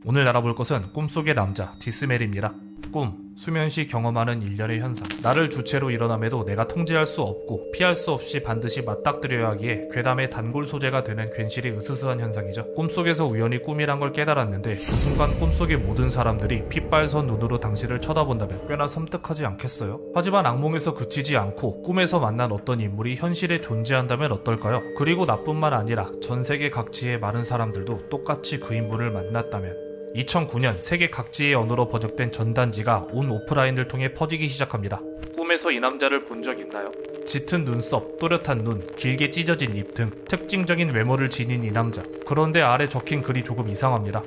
오늘 알아볼 것은 꿈속의 남자 디스멜입니다. 꿈, 수면시 경험하는 일련의 현상. 나를 주체로 일어남에도 내가 통제할 수 없고 피할 수 없이 반드시 맞닥뜨려야 하기에 괴담의 단골 소재가 되는 괜시리 으스스한 현상이죠. 꿈속에서 우연히 꿈이란 걸 깨달았는데 그 순간 꿈속의 모든 사람들이 핏발선 눈으로 당신을 쳐다본다면 꽤나 섬뜩하지 않겠어요? 하지만 악몽에서 그치지 않고 꿈에서 만난 어떤 인물이 현실에 존재한다면 어떨까요? 그리고 나뿐만 아니라 전 세계 각지의 많은 사람들도 똑같이 그 인물을 만났다면. 2009년 세계 각지의 언어로 번역된 전단지가 온 오프라인을 통해 퍼지기 시작합니다. 꿈에서 이 남자를 본 적 있나요? 짙은 눈썹, 또렷한 눈, 길게 찢어진 입 등 특징적인 외모를 지닌 이 남자. 그런데 아래 적힌 글이 조금 이상합니다.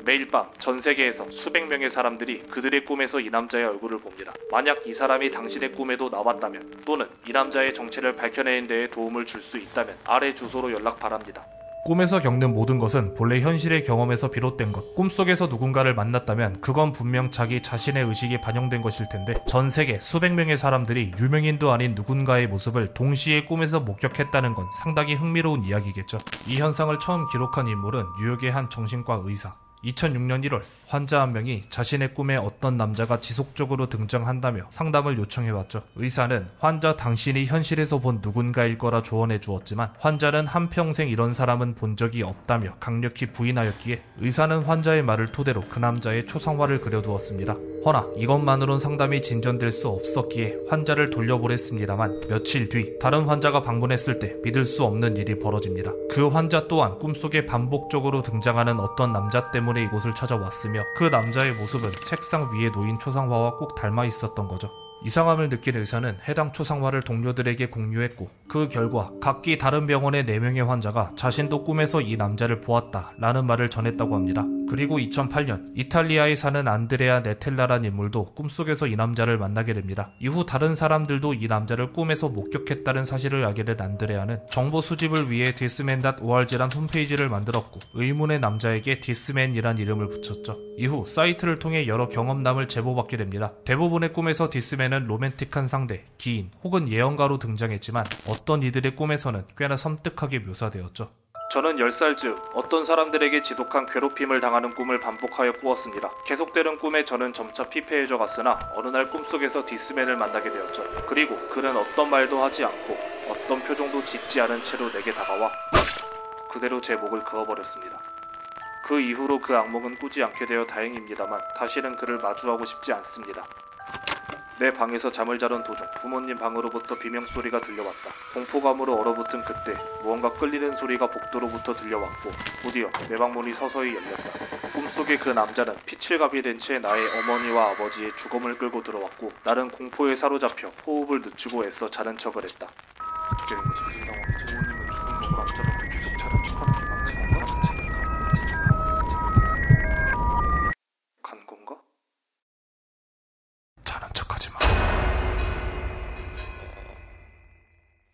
매일 밤 전 세계에서 수백 명의 사람들이 그들의 꿈에서 이 남자의 얼굴을 봅니다. 만약 이 사람이 당신의 꿈에도 나왔다면 또는 이 남자의 정체를 밝혀내는 데에 도움을 줄 수 있다면 아래 주소로 연락 바랍니다. 꿈에서 겪는 모든 것은 본래 현실의 경험에서 비롯된 것. 꿈속에서 누군가를 만났다면 그건 분명 자기 자신의 의식이 반영된 것일 텐데 전 세계 수백 명의 사람들이 유명인도 아닌 누군가의 모습을 동시에 꿈에서 목격했다는 건 상당히 흥미로운 이야기겠죠. 이 현상을 처음 기록한 인물은 뉴욕의 한 정신과 의사. 2006년 1월 환자 한 명이 자신의 꿈에 어떤 남자가 지속적으로 등장한다며 상담을 요청해왔죠. 의사는 환자 당신이 현실에서 본 누군가일 거라 조언해 주었지만 환자는 한평생 이런 사람은 본 적이 없다며 강력히 부인하였기에 의사는 환자의 말을 토대로 그 남자의 초상화를 그려두었습니다. 허나 이것만으론 상담이 진전될 수 없었기에 환자를 돌려보냈습니다만 며칠 뒤 다른 환자가 방문했을 때 믿을 수 없는 일이 벌어집니다. 그 환자 또한 꿈속에 반복적으로 등장하는 어떤 남자 때문에 이곳을 찾아왔으며 그 남자의 모습은 책상 위에 놓인 초상화와 꼭 닮아 있었던 거죠. 이상함을 느낀 의사는 해당 초상화를 동료들에게 공유했고 그 결과 각기 다른 병원의 4명의 환자가 자신도 꿈에서 이 남자를 보았다 라는 말을 전했다고 합니다. 그리고 2008년 이탈리아에 사는 안드레아 네텔라란 인물도 꿈속에서 이 남자를 만나게 됩니다. 이후 다른 사람들도 이 남자를 꿈에서 목격했다는 사실을 알게 된 안드레아는 정보 수집을 위해 디스맨.org란 홈페이지를 만들었고 의문의 남자에게 디스맨이란 이름을 붙였죠. 이후 사이트를 통해 여러 경험담을 제보받게 됩니다. 대부분의 꿈에서 디스맨은 로맨틱한 상대, 기인 혹은 예언가로 등장했지만 어떤 이들의 꿈에서는 꽤나 섬뜩하게 묘사되었죠. 저는 10살 즈음 어떤 사람들에게 지독한 괴롭힘을 당하는 꿈을 반복하여 꾸었습니다. 계속되는 꿈에 저는 점차 피폐해져 갔으나 어느 날 꿈속에서 디스맨을 만나게 되었죠. 그리고 그는 어떤 말도 하지 않고 어떤 표정도 짓지 않은 채로 내게 다가와 그대로 제 목을 그어버렸습니다. 그 이후로 그 악몽은 꾸지 않게 되어 다행입니다만 다시는 그를 마주하고 싶지 않습니다. 내 방에서 잠을 자던 도중 부모님 방으로부터 비명소리가 들려왔다. 공포감으로 얼어붙은 그때 무언가 끌리는 소리가 복도로부터 들려왔고 곧이어 내 방문이 서서히 열렸다. 꿈속의 그 남자는 피칠갑이 된 채 나의 어머니와 아버지의 주검을 끌고 들어왔고 나는 공포에 사로잡혀 호흡을 늦추고 애써 자는 척을 했다. 어떻게 된 거지? 부모님은 죽은 거고 남자는 계속 자는 척하는 게 맞지 않나? 간 건가? 자는 척하지 마.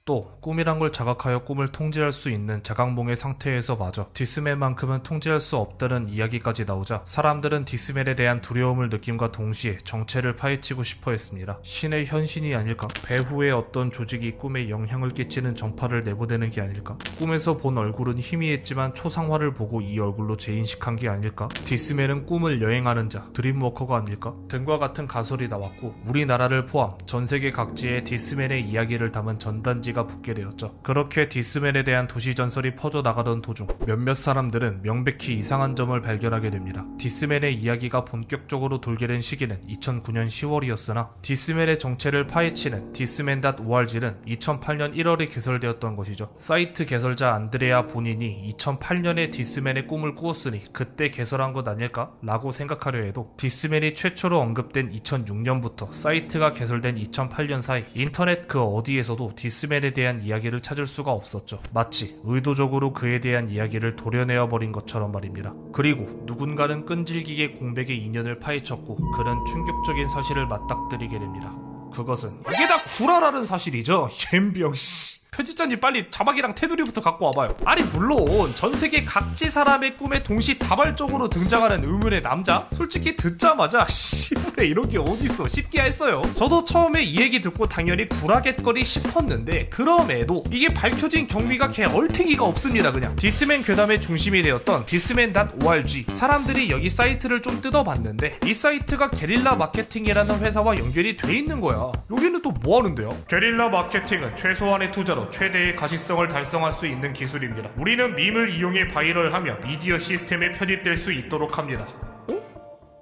또 꿈이란 걸 자각하여 꿈을 통제할 수 있는 자각몽의 상태에서마저 디스멜만큼은 통제할 수 없다는 이야기까지 나오자 사람들은 디스멜에 대한 두려움을 느낌과 동시에 정체를 파헤치고 싶어 했습니다. 신의 현신이 아닐까? 배후의 어떤 조직이 꿈에 영향을 끼치는 전파를 내보내는 게 아닐까? 꿈에서 본 얼굴은 희미했지만 초상화를 보고 이 얼굴로 재인식한 게 아닐까? 디스멜은 꿈을 여행하는 자, 드림워커가 아닐까? 등과 같은 가설이 나왔고 우리나라를 포함 전세계 각지의 디스멜의 이야기를 담은 전단지가 붙게 되었죠. 그렇게 디스맨에 대한 도시전설이 퍼져나가던 도중 몇몇 사람들은 명백히 이상한 점을 발견하게 됩니다. 디스맨의 이야기가 본격적으로 돌게 된 시기는 2009년 10월이었으나 디스맨의 정체를 파헤치는 디스맨.org는 2008년 1월에 개설되었던 것이죠. 사이트 개설자 안드레아 본인이 2008년에 디스맨의 꿈을 꾸었으니 그때 개설한 것 아닐까? 라고 생각하려 해도 디스맨이 최초로 언급된 2006년부터 사이트가 개설된 2008년 사이 인터넷 그 어디에서도 디스맨에 대한 이야기를 찾을 수가 없었죠. 마치 의도적으로 그에 대한 이야기를 도려내어 버린 것처럼 말입니다. 그리고 누군가는 끈질기게 공백의 인연을 파헤쳤고 그는 충격적인 사실을 맞닥뜨리게 됩니다. 그것은 이게 다 구라라는 사실이죠. 옌병씨. 편집자님 빨리 자막이랑 테두리부터 갖고 와봐요. 아니 물론 전세계 각지 사람의 꿈에 동시다발적으로 등장하는 의문의 남자, 솔직히 듣자마자 씨부레 이런 게 어딨어 싶게 했어요. 저도 처음에 이 얘기 듣고 당연히 구라갯거리 싶었는데 그럼에도 이게 밝혀진 경위가 개 얼탱이가 없습니다. 그냥 디스맨 괴담의 중심이 되었던 디스맨.org, 사람들이 여기 사이트를 좀 뜯어봤는데 이 사이트가 게릴라 마케팅이라는 회사와 연결이 돼 있는 거야. 여기는 또 뭐 하는데요? 게릴라 마케팅은 최소한의 투자로 최대의 가시성을 달성할 수 있는 기술입니다. 우리는 밈을 이용해 바이럴하며 미디어 시스템에 편입될 수 있도록 합니다.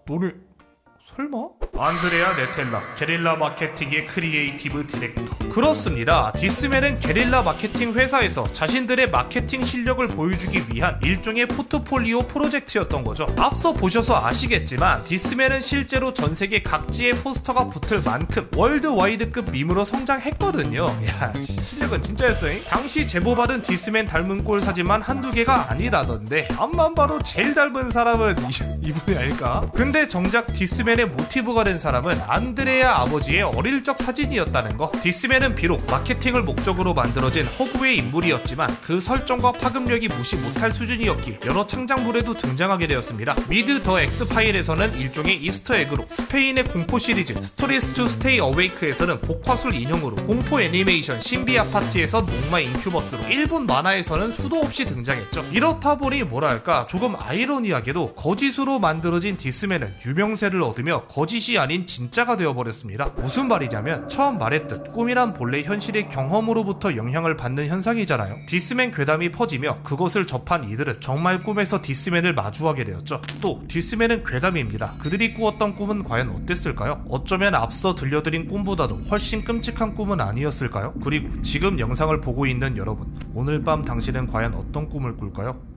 너네 설마? 안드레아 네텔라, 게릴라 마케팅의 크리에이티브 디렉터. 그렇습니다. 디스맨은 게릴라 마케팅 회사에서 자신들의 마케팅 실력을 보여주기 위한 일종의 포트폴리오 프로젝트였던 거죠. 앞서 보셔서 아시겠지만 디스맨은 실제로 전세계 각지의 포스터가 붙을 만큼 월드와이드급 밈으로 성장했거든요. 야, 실력은 진짜였어요. 당시 제보받은 디스맨 닮은 꼴 사진만 한두 개가 아니라던데 앞만 봐도 제일 닮은 사람은 이분이 아닐까? 근데 정작 디스맨의 모티브가 된 사람은 안드레아 아버지의 어릴 적 사진이었다는 거. 디스맨은 비록 마케팅을 목적으로 만들어진 허구의 인물이었지만 그 설정과 파급력이 무시 못할 수준이었기에 여러 창작물에도 등장하게 되었습니다. 미드 더 엑스파일에서는 일종의 이스터에그로, 스페인의 공포 시리즈 스토리스 투 스테이 어웨이크에서는 복화술 인형으로, 공포 애니메이션 신비 아파트에선 목마 인큐버스로, 일본 만화에서는 수도 없이 등장했죠. 이렇다 보니 뭐랄까 조금 아이러니하게도 거짓으로 만들어진 디스맨은 유명세를 얻으며 거짓이 아닌 진짜가 되어버렸습니다. 무슨 말이냐면 처음 말했듯 꿈이란 본래 현실의 경험으로부터 영향을 받는 현상이잖아요. 디스맨 괴담이 퍼지며 그것을 접한 이들은 정말 꿈에서 디스맨을 마주하게 되었죠. 또 디스맨은 괴담입니다. 그들이 꾸었던 꿈은 과연 어땠을까요? 어쩌면 앞서 들려드린 꿈보다도 훨씬 끔찍한 꿈은 아니었을까요? 그리고 지금 영상을 보고 있는 여러분, 오늘 밤 당신은 과연 어떤 꿈을 꿀까요?